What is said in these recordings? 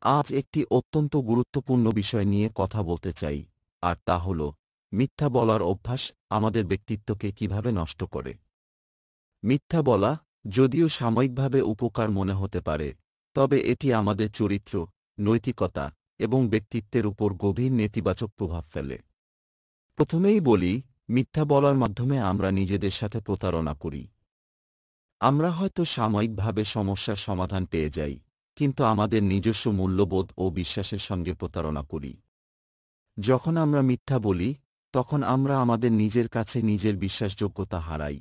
আজ একটি অত্যন্ত গুরুত্বপূর্ণ বিষয় নিয়ে কথা বলতে চাই, আর তা হল মিথ্যা বলার অভ্যাস আমাদের ব্যক্তিত্বকে কিভাবে নষ্ট করে। মিথ্যা বলা, যদিও সাময়িকভাবে উপকার মনে হতে পারে, তবে এটি আমাদের চরিত্র, নৈতিকতা এবং ব্যক্তিত্বের উপর গভীর নেতিবাচক প্রভাব ফেলে। প্রথমেই বলি, মিথ্যা বলার মাধ্যমে আমরা নিজেদের সাথে প্রতারণা করি। আমরা হয়তো সাময়িকভাবে সমস্যার সমাধান পেয়ে যাই, কিন্তু আমাদের নিজস্ব মূল্যবোধ ও বিশ্বাসের সঙ্গে প্রতারণা করি। যখন আমরা মিথ্যা বলি, তখন আমরা আমাদের নিজের কাছে নিজের বিশ্বাসযোগ্যতা হারাই।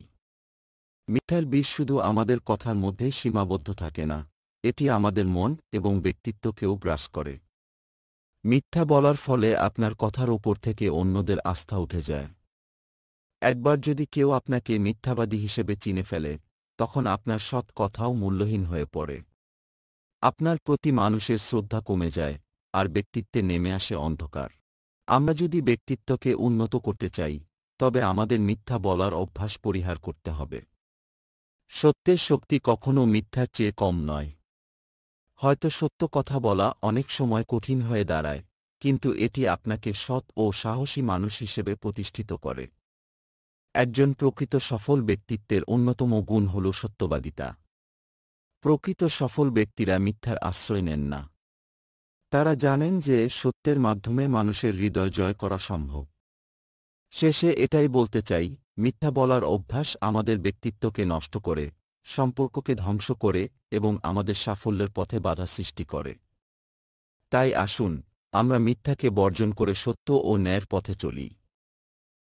মিথ্যার বিষ শুধু আমাদের কথার মধ্যেই সীমাবদ্ধ থাকে না, এটি আমাদের মন এবং ব্যক্তিত্বকেও গ্রাস করে। মিথ্যা বলার ফলে আপনার কথার ওপর থেকে অন্যদের আস্থা উঠে যায়। একবার যদি কেউ আপনাকে মিথ্যাবাদী হিসেবে চিনে ফেলে, তখন আপনার সৎ কথাও মূল্যহীন হয়ে পড়ে। আপনার প্রতি মানুষের শ্রদ্ধা কমে যায়, আর ব্যক্তিত্বে নেমে আসে অন্ধকার। আমরা যদি ব্যক্তিত্বকে উন্নত করতে চাই, তবে আমাদের মিথ্যা বলার অভ্যাস পরিহার করতে হবে। সত্যের শক্তি কখনও মিথ্যার চেয়ে কম নয়। হয়তো সত্য কথা বলা অনেক সময় কঠিন হয়ে দাঁড়ায়, কিন্তু এটি আপনাকে সৎ ও সাহসী মানুষ হিসেবে প্রতিষ্ঠিত করে। একজন প্রকৃত সফল ব্যক্তিত্বের অন্যতম গুণ হল সত্যবাদিতা। প্রকৃত সফল ব্যক্তিরা মিথ্যার আশ্রয় নেন না। তারা জানেন যে সত্যের মাধ্যমে মানুষের হৃদয় জয় করা সম্ভব। শেষে এটাই বলতে চাই, মিথ্যা বলার অভ্যাস আমাদের ব্যক্তিত্বকে নষ্ট করে, সম্পর্ককে ধ্বংস করে এবং আমাদের সাফল্যের পথে বাধা সৃষ্টি করে। তাই আসুন, আমরা মিথ্যাকে বর্জন করে সত্য ও ন্যায়ের পথে চলি।